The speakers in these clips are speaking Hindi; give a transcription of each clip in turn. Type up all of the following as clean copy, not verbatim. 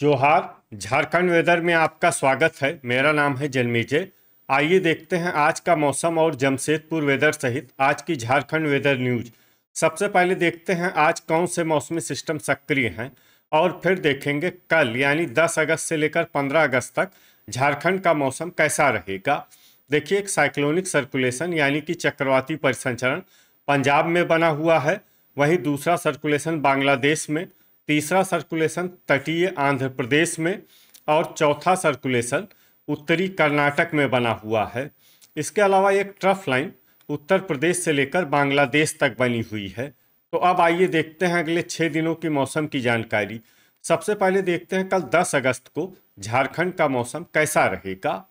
जोहार। झारखंड वेदर में आपका स्वागत है। मेरा नाम है जन्मेजय। आइए देखते हैं आज का मौसम और जमशेदपुर वेदर सहित आज की झारखंड वेदर न्यूज। सबसे पहले देखते हैं आज कौन से मौसमी सिस्टम सक्रिय हैं और फिर देखेंगे कल यानी 10 अगस्त से लेकर 15 अगस्त तक झारखंड का मौसम कैसा रहेगा। देखिए, एक साइक्लोनिक सर्कुलेशन यानी कि चक्रवाती परिसंचरण पंजाब में बना हुआ है, वहीं दूसरा सर्कुलेशन बांग्लादेश में, तीसरा सर्कुलेशन तटीय आंध्र प्रदेश में और चौथा सर्कुलेशन उत्तरी कर्नाटक में बना हुआ है। इसके अलावा एक ट्रफ लाइन उत्तर प्रदेश से लेकर बांग्लादेश तक बनी हुई है। तो अब आइए देखते हैं अगले 6 दिनों की मौसम की जानकारी। सबसे पहले देखते हैं कल 10 अगस्त को झारखंड का मौसम कैसा रहेगा।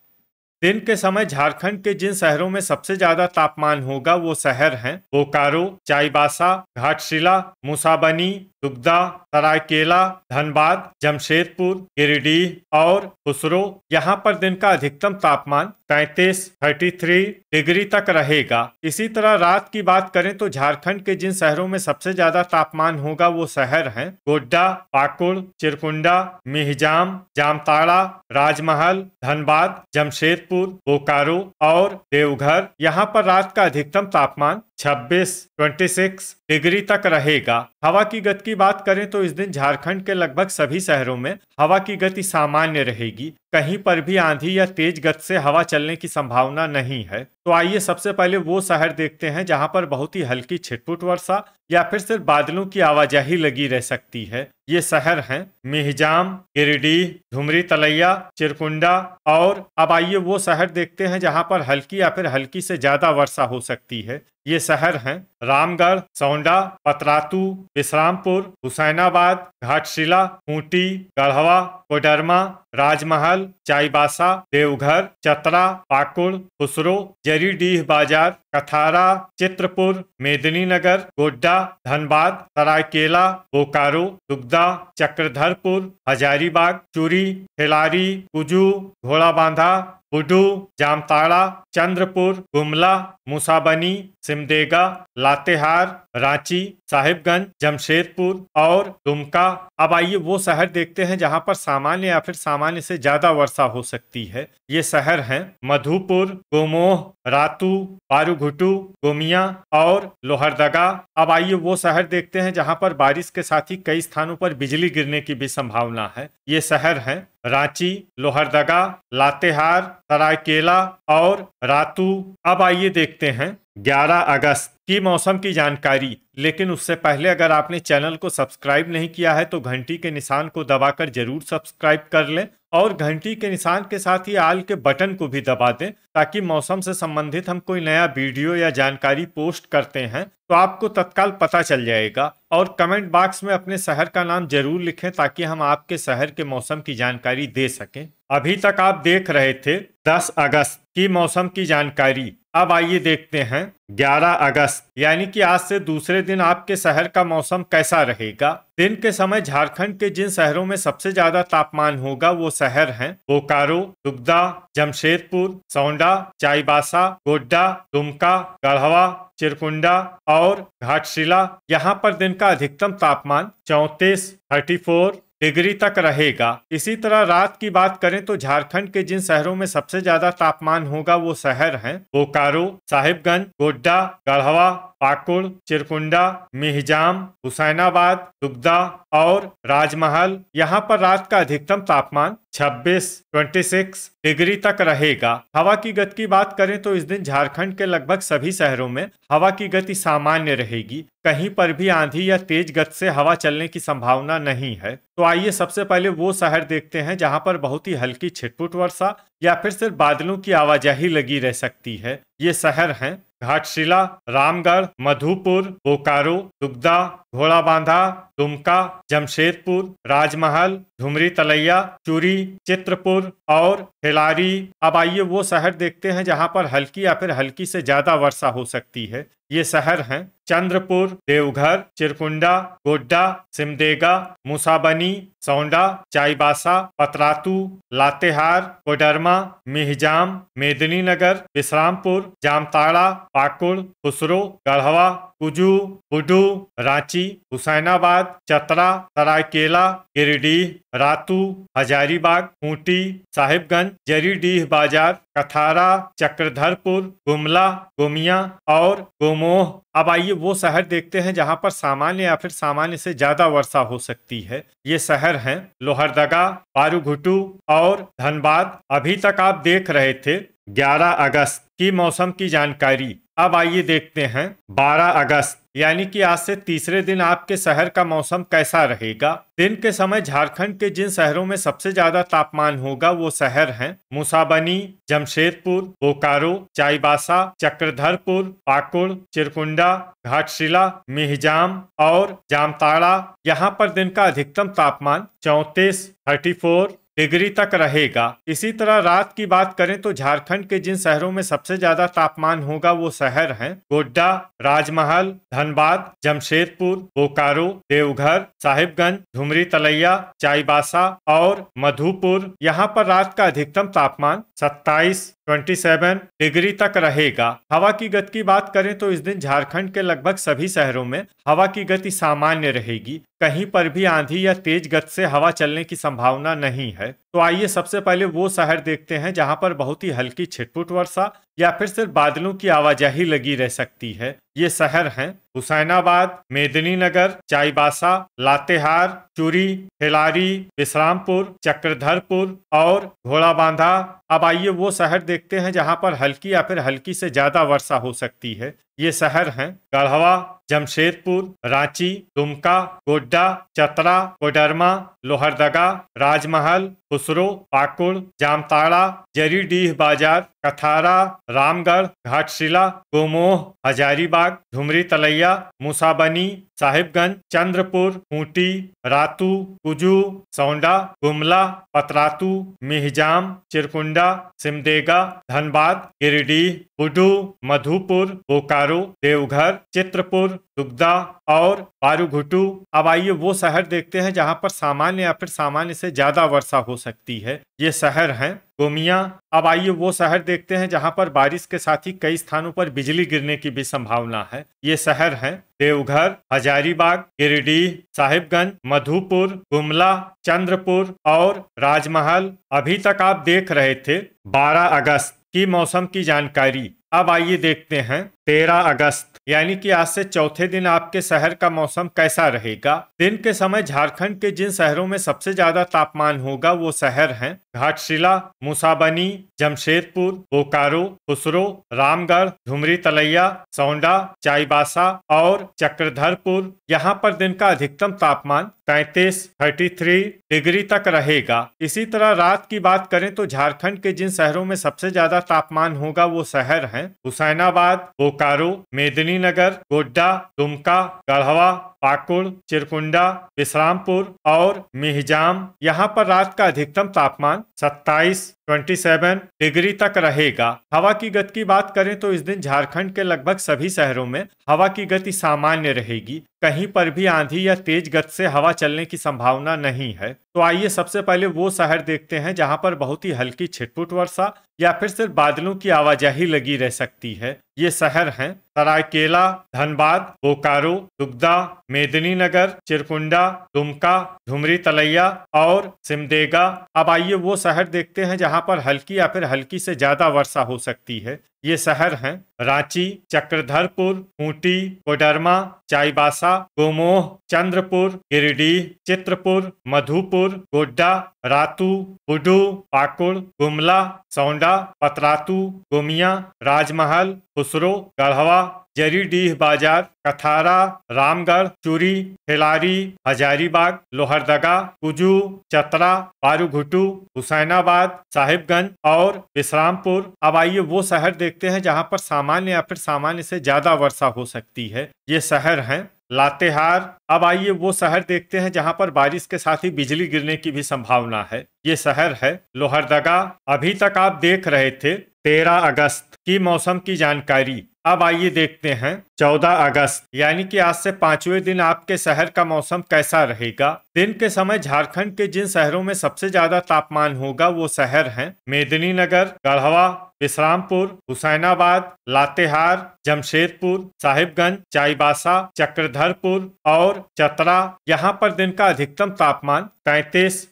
दिन के समय झारखंड के जिन शहरों में सबसे ज्यादा तापमान होगा वो शहर हैं बोकारो, चाईबासा, घाटशिला, मुसाबनी, दुगदा, सरायकेला, धनबाद, जमशेदपुर, गिरिडीह और खुसरो। यहाँ पर दिन का अधिकतम तापमान 33 डिग्री तक रहेगा। इसी तरह रात की बात करें तो झारखंड के जिन शहरों में सबसे ज्यादा तापमान होगा वो शहर हैं गोड्डा, पाकुड़, चिरकुंडा, मिहिजाम, जामताड़ा, राजमहल, धनबाद, जमशेदपुर, बोकारो और देवघर। यहाँ पर रात का अधिकतम तापमान 26 डिग्री तक रहेगा। हवा की गति की बात करें तो इस दिन झारखंड के लगभग सभी शहरों में हवा की गति सामान्य रहेगी। कहीं पर भी आंधी या तेज गति से हवा चलने की संभावना नहीं है। तो आइए सबसे पहले वो शहर देखते हैं जहां पर बहुत ही हल्की छिटपुट वर्षा या फिर सिर्फ बादलों की आवाजाही लगी रह सकती है। ये शहर हैं मिहिजाम, गिरिडीह, धुमरी तलैया, चिरकुंडा और अब आइए वो शहर देखते हैं जहां पर हल्की या फिर हल्की से ज्यादा वर्षा हो सकती है। ये शहर हैं रामगढ़, सौंडा, पतरातू, विश्रामपुर, हुसैनाबाद, घाटशिला, खूंटी, गढ़वा, कोडरमा, राजमहल, चाईबासा, देवघर, चतरा, पाकुड़, खुसरो, जरीडीह बाजार, कथारा, चित्रपुर, मेदिनीनगर, गोड्डा, धनबाद, सरायकेला, बोकारो, दुगदा, चक्रधरपुर, हजारीबाग, चूरी, खिलारी, कुजू, घोड़ाबांधा, बुडू, जामताड़ा, चंद्रपुर, गुमला, मुसाबनी, सिमडेगा, लातेहार, रांची, साहिबगंज, जमशेदपुर और दुमका। अब आइए वो शहर देखते हैं जहां पर सामान्य या फिर सामान्य से ज्यादा वर्षा हो सकती है। ये शहर हैं मधुपुर, गोमोह, रातू, पारूघुटू, गोमिया और लोहरदगा। अब आइए वो शहर देखते हैं जहां पर बारिश के साथ ही कई स्थानों पर बिजली गिरने की भी संभावना है। ये शहर हैं रांची, लोहरदगा, लातेहार, सरायकेला और रातू। अब आइए देखते हैं 11 अगस्त की मौसम की जानकारी। लेकिन उससे पहले अगर आपने चैनल को सब्सक्राइब नहीं किया है तो घंटी के निशान को दबाकर जरूर सब्सक्राइब कर लें और घंटी के निशान के साथ ही आल के बटन को भी दबा दें ताकि मौसम से संबंधित हम कोई नया वीडियो या जानकारी पोस्ट करते हैं तो आपको तत्काल पता चल जाएगा। और कमेंट बॉक्स में अपने शहर का नाम जरूर लिखें ताकि हम आपके शहर के मौसम की जानकारी दे सकें। अभी तक आप देख रहे थे 10 अगस्त की मौसम की जानकारी। अब आइए देखते हैं 11 अगस्त यानी कि आज से दूसरे दिन आपके शहर का मौसम कैसा रहेगा। दिन के समय झारखंड के जिन शहरों में सबसे ज्यादा तापमान होगा वो शहर हैं बोकारो, दुगदा, जमशेदपुर, सौंडा, चाईबासा, गोड्डा, दुमका, गढ़वा, चिरकुंडा और घाटशिला। यहाँ पर दिन का अधिकतम तापमान 34 डिग्री तक रहेगा। इसी तरह रात की बात करें तो झारखंड के जिन शहरों में सबसे ज्यादा तापमान होगा वो शहर हैं बोकारो, साहिबगंज, गोड्डा, गढ़वा, पाकुड़, चिरकुंडा, मिहिजाम, हुसैनाबाद, दुगदा और राजमहल। यहाँ पर रात का अधिकतम तापमान 26 डिग्री तक रहेगा। हवा की गति की बात करें तो इस दिन झारखंड के लगभग सभी शहरों में हवा की गति सामान्य रहेगी। कहीं पर भी आंधी या तेज गति से हवा चलने की संभावना नहीं है। तो आइए सबसे पहले वो शहर देखते हैं जहां पर बहुत ही हल्की छिटपुट वर्षा या फिर सिर्फ बादलों की आवाजाही लगी रह सकती है। ये शहर हैं घाटशिला, रामगढ़, मधुपुर, बोकारो, दुगदा, घोड़ाबांधा, दुमका, जमशेदपुर, राजमहल, धुमरी तलैया, चूरी, चित्रपुर और खिलारी। अब आइए वो शहर देखते हैं जहां पर हल्की या फिर हल्की से ज्यादा वर्षा हो सकती है। ये शहर हैं चंद्रपुर, देवघर, चिरकुंडा, गोड्डा, सिमडेगा, मुसाबनी, सौंडा, चाईबासा, पतरातू, लातेहार, कोडरमा, मिहिजाम, मेदिनीनगर, विश्रामपुर, जामताड़ा, पाकुड़, खुसरो, गढ़वा, कुजू, बुडू, रांची, हुसैनाबाद, चतरा, सरायकेला, गिरिडीह, रातू, हजारीबाग, खूंटी, साहिबगंज, जरीडीह बाजार, कथारा, चक्रधरपुर, गुमला, गोमिया और गोमोह। अब आइए वो शहर देखते हैं जहां पर सामान्य या फिर सामान्य से ज्यादा वर्षा हो सकती है। ये शहर हैं लोहरदगा, पारूघुटू और धनबाद। अभी तक आप देख रहे थे 11 अगस्त की मौसम की जानकारी। अब आइए देखते हैं 12 अगस्त यानी कि आज से तीसरे दिन आपके शहर का मौसम कैसा रहेगा। दिन के समय झारखंड के जिन शहरों में सबसे ज्यादा तापमान होगा वो शहर हैं मुसाबनी, जमशेदपुर, बोकारो, चाईबासा, चक्रधरपुर, पाकुड़, चिरकुंडा, घाटशिला, मिहिजाम और जामताड़ा। यहाँ पर दिन का अधिकतम तापमान 34 डिग्री तक रहेगा। इसी तरह रात की बात करें तो झारखंड के जिन शहरों में सबसे ज्यादा तापमान होगा वो शहर हैं गोड्डा, राजमहल, धनबाद, जमशेदपुर, बोकारो, देवघर, साहिबगंज, धुमरी तलैया, चाईबासा और मधुपुर। यहाँ पर रात का अधिकतम तापमान 27 डिग्री तक रहेगा। हवा की गति की बात करें तो इस दिन झारखंड के लगभग सभी शहरों में हवा की गति सामान्य रहेगी। कहीं पर भी आंधी या तेज गति से हवा चलने की संभावना नहीं है। तो आइए सबसे पहले वो शहर देखते हैं जहां पर बहुत ही हल्की छिटपुट वर्षा या फिर सिर्फ बादलों की आवाजाही लगी रह सकती है। ये शहर हैं हुसैनाबाद, मेदिनीनगर, चाईबासा, लातेहार, चूरी, खिलारी, विश्रामपुर, चक्रधरपुर और घोड़ाबांधा। अब आइए वो शहर देखते हैं जहां पर हल्की या फिर हल्की से ज्यादा वर्षा हो सकती है। ये शहर हैं गढ़वा, जमशेदपुर, रांची, दुमका, गोड्डा, चतरा, कोडरमा, लोहरदगा, राजमहल, खुसरो, पाकुड़, जामताड़ा, जरीडीह बाजार, कथारा, रामगढ़, घाटशिला, गोमोह, हजारीबाग, धुमरी तलैया, मुसाबनी, साहिबगंज, चंद्रपुर, खूंटी, रातू, कुजू, सौंडा, गुमला, पतरातू, मिहिजाम, चिरकुंडा, सिमदेगा, धनबाद, गिरिडीह, बुडू, मधुपुर, बोकारो, देवघर, चित्रपुर, दुगदा और पारूघुटू। अब आइए वो शहर देखते हैं जहां पर सामान्य या फिर सामान्य से ज्यादा वर्षा हो सकती है। ये शहर हैं गोमिया। अब आइए वो शहर देखते हैं जहां पर बारिश के साथ ही कई स्थानों पर बिजली गिरने की भी संभावना है। ये शहर हैं देवघर, हजारीबाग, गिरिडीह, साहिबगंज, मधुपुर, गुमला, चंद्रपुर और राजमहल। अभी तक आप देख रहे थे 12 अगस्त की मौसम की जानकारी। अब आइए देखते हैं 13 अगस्त यानी कि आज से चौथे दिन आपके शहर का मौसम कैसा रहेगा। दिन के समय झारखंड के जिन शहरों में सबसे ज्यादा तापमान होगा वो शहर हैं घाटशिला, मुसाबनी, जमशेदपुर, बोकारो, खुसरो, रामगढ़, धुमरी तलैया, सौंडा, चाईबासा और चक्रधरपुर। यहाँ पर दिन का अधिकतम तापमान 33 डिग्री तक रहेगा। इसी तरह रात की बात करें तो झारखंड के जिन शहरों में सबसे ज्यादा तापमान होगा वो शहर हैं हुसैनाबाद, बोकारो, मेदिनीनगर, गोड्डा, दुमका, गढ़वा, पाकुड़, चिरकुंडा, विश्रामपुर और मिहिजाम। यहाँ पर रात का अधिकतम तापमान 27 डिग्री तक रहेगा। हवा की गति की बात करें तो इस दिन झारखंड के लगभग सभी शहरों में हवा की गति सामान्य रहेगी। कहीं पर भी आंधी या तेज गति से हवा चलने की संभावना नहीं है। तो आइए सबसे पहले वो शहर देखते हैं जहां पर बहुत ही हल्की छिटपुट वर्षा या फिर सिर्फ बादलों की आवाजाही लगी रह सकती है। ये शहर हैं सरायकेला, धनबाद, बोकारो, दुगदा, मेदिनीनगर, चिरकुंडा, दुमका, धुमरी तलैया और सिमदेगा। अब आइए वो शहर देखते हैं जहां पर हल्की या फिर हल्की से ज्यादा वर्षा हो सकती है। ये शहर हैं रांची, चक्रधरपुर, खूंटी, कोडरमा, चाईबासा, गोमोह, चंद्रपुर, गिरिडीह, चित्रपुर, मधुपुर, गोड्डा, रातू, बुडू, पाकुड़, गुमला, सौंडा, पतरातू, गोमिया, राजमहल, खुसरो, गढ़वा, जरीडीह बाजार, कथारा, रामगढ़, चूरी, खिलारी, हजारीबाग, लोहरदगा, कुजू, चतरा, पारूघुटू, हुसैनाबाद, साहिबगंज और विश्रामपुर। अब आइए वो शहर देखते हैं जहां पर सामान्य या फिर सामान्य से ज्यादा वर्षा हो सकती है। ये शहर हैं लातेहार। अब आइए वो शहर देखते हैं जहां पर बारिश के साथ ही बिजली गिरने की भी संभावना है। ये शहर है लोहरदगा। अभी तक आप देख रहे थे 13 अगस्त की मौसम की जानकारी। अब आइए देखते हैं 14 अगस्त यानी कि आज से 5वें दिन आपके शहर का मौसम कैसा रहेगा। दिन के समय झारखंड के जिन शहरों में सबसे ज्यादा तापमान होगा वो शहर हैं मेदिनीनगर, गढ़वा, विश्रामपुर, हुसैनाबाद, लातेहार, जमशेदपुर, साहिबगंज, चाईबासा, चक्रधरपुर और चतरा। यहाँ पर दिन का अधिकतम तापमान 33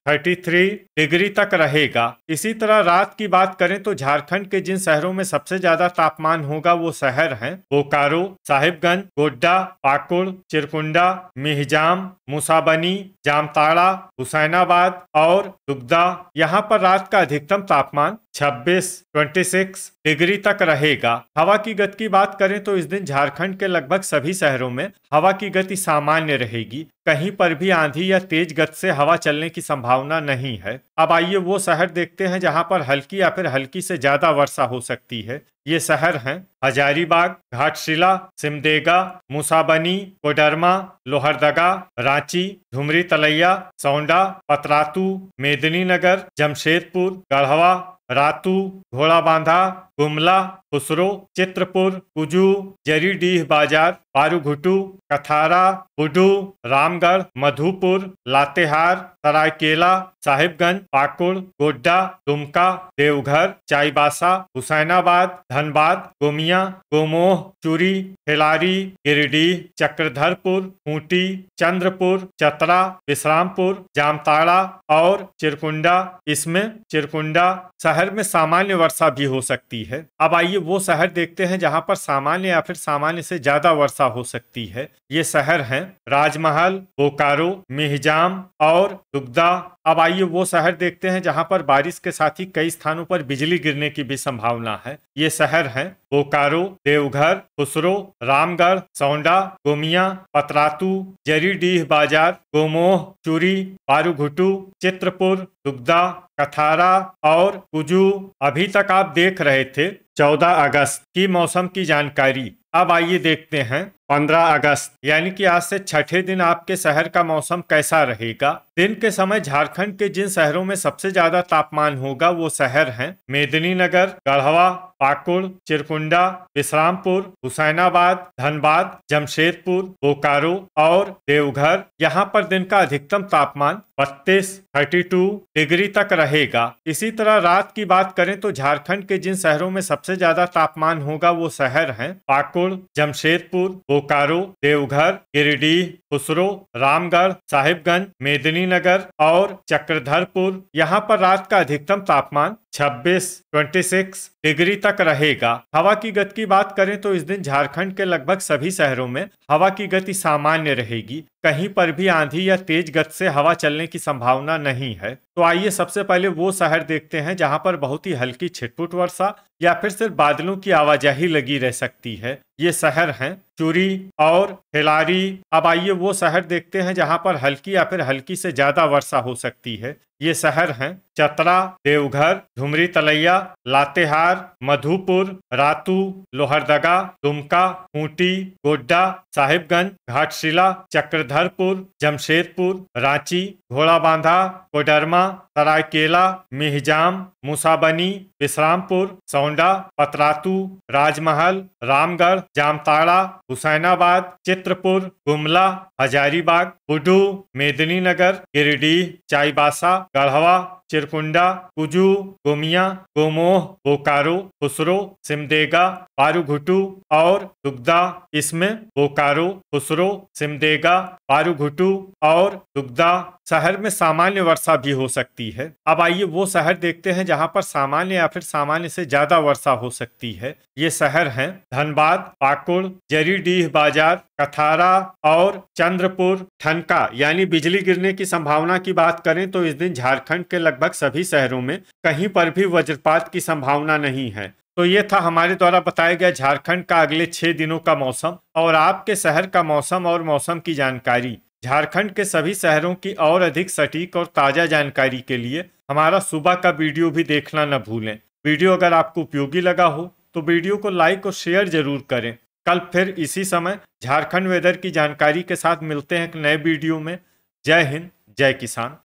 डिग्री तक रहेगा। इसी तरह रात की बात करें तो झारखंड के जिन शहरों में सबसे ज्यादा तापमान होगा वो शहर हैं बोकारो, साहिबगंज, गोड्डा, पाकुड़, चिरकुंडा, मिहिजाम, मुसाबनी, जामताड़ा, हुसैनाबाद और दुगदा। यहाँ पर रात का अधिकतम तापमान 26 डिग्री तक रहेगा। हवा की गति की बात करें तो इस दिन झारखंड के लगभग सभी शहरों में हवा की गति सामान्य रहेगी। कहीं पर भी आंधी या तेज गति से हवा चलने की संभावना नहीं है। अब आइए वो शहर देखते हैं जहां पर हल्की या फिर हल्की से ज्यादा वर्षा हो सकती है। ये शहर हैं हजारीबाग, घाटशिला, सिमडेगा, मुसाबनी, कोडरमा, लोहरदगा, रांची, धुमरी तलैया, सौंडा, पतरातू, मेदिनीनगर, जमशेदपुर, गढ़वा, रातू, घोड़ाबांधा, गुमला, खुसरो, चित्रपुर, कुजू, जरीडीह बाजार, पारूघुटू, कथारा, बुडू, रामगढ़, मधुपुर, लातेहार, सरायकेला, साहिबगंज, पाकुड़, गोड्डा, दुमका, देवघर, चाईबासा, हुसैनाबाद, धनबाद, गोमिया, गोमोह, चूरी, खिलारी, गिरिडीह, चक्रधरपुर, खूंटी, चंद्रपुर, चतरा, विश्रामपुर, जामताड़ा और चिरकुंडा। इसमें चिरकुंडा शहर में सामान्य वर्षा भी हो सकती है। अब आइए वो शहर देखते हैं जहां पर सामान्य या फिर सामान्य से ज्यादा वर्षा हो सकती है। ये शहर हैं राजमहल, बोकारो, मिहिजाम और दुगदा। अब आइए वो शहर देखते हैं जहां पर बारिश के साथ ही कई स्थानों पर बिजली गिरने की भी संभावना है। ये शहर हैं बोकारो, देवघर, खुसरो, रामगढ़, सौंडा, गोमिया, पतरातू, जरीडीह बाजार, गोमोह, चूरी, पारूघुटू, चित्रपुर, दुगदा, कथारा और कुजू। अभी तक आप देख रहे थे 14 अगस्त की मौसम की जानकारी। अब आइए देखते हैं 15 अगस्त यानी कि आज से छठे दिन आपके शहर का मौसम कैसा रहेगा। दिन के समय झारखंड के जिन शहरों में सबसे ज्यादा तापमान होगा वो शहर हैं मेदिनीनगर, गढ़वा, पाकुड़, चिरकुंडा, विश्रामपुर, हुसैनाबाद, धनबाद, जमशेदपुर, बोकारो और देवघर। यहाँ पर दिन का अधिकतम तापमान 32 डिग्री तक रहेगा। इसी तरह रात की बात करें तो झारखंड के जिन शहरों में सबसे ज्यादा तापमान होगा वो शहर हैं पाकुड़, जमशेदपुर, बोकारो, देवघर, गिरिडीह, खुसरो, रामगढ़, साहिबगंज, मेदिनीनगर और चक्रधरपुर। यहाँ पर रात का अधिकतम तापमान 26 डिग्री तक रहेगा। हवा की गति की बात करें तो इस दिन झारखंड के लगभग सभी शहरों में हवा की गति सामान्य रहेगी। कहीं पर भी आंधी या तेज गति से हवा चलने की संभावना नहीं है। तो आइए सबसे पहले वो शहर देखते हैं जहां पर बहुत ही हल्की छिटपुट वर्षा या फिर सिर्फ बादलों की आवाजाही लगी रह सकती है। ये शहर हैं चूरी और खिलारी। अब आइए वो शहर देखते हैं जहां पर हल्की या फिर हल्की से ज्यादा वर्षा हो सकती है। ये शहर हैं चतरा, देवघर, धुमरी तलैया, लातेहार, मधुपुर, रातू, लोहरदगा, दुमका, खूंटी, गोड्डा, साहिबगंज, घाटशिला, चक्रधरपुर, जमशेदपुर, रांची, घोड़ाबांधा, कोडरमा, सरायकेला, मिहिजाम, मुसाबनी, विश्रामपुर, सौंडा, पतरातू, राजमहल, रामगढ़, जामताड़ा, हुसैनाबाद, चित्रपुर, गुमला, हजारीबाग, बुडू, मेदिनीनगर, गिरिडीह, चाईबासा, गढ़वा, चिरकुंडा, कुजू, गोमिया, गोमोह, बोकारो, खुसरो, सिमडेगा, पारूघुटू और दुगदा। इसमें बोकारो, खुसरो, सिमडेगा, पारूघुटू और दुगदा शहर में सामान्य वर्षा भी हो सकती है। अब आइए वो शहर देखते हैं जहां पर सामान्य या फिर सामान्य से ज्यादा वर्षा हो सकती है। ये शहर हैं धनबाद, पाकुड़, जरीडीह बाजार, कथारा और चंद्रपुर। ठनका यानी बिजली गिरने की संभावना की बात करें तो इस दिन झारखंड के लगभग सभी शहरों में कहीं पर भी वज्रपात की संभावना नहीं है। तो ये था हमारे द्वारा बताया गया झारखंड का अगले 6 दिनों का मौसम और आपके शहर का मौसम और मौसम की जानकारी। झारखंड के सभी शहरों की और अधिक सटीक और ताज़ा जानकारी के लिए हमारा सुबह का वीडियो भी देखना न भूलें। वीडियो अगर आपको उपयोगी लगा हो तो वीडियो को लाइक और शेयर जरूर करें। कल फिर इसी समय झारखंड वेदर की जानकारी के साथ मिलते हैं एक नए वीडियो में। जय हिंद, जय किसान।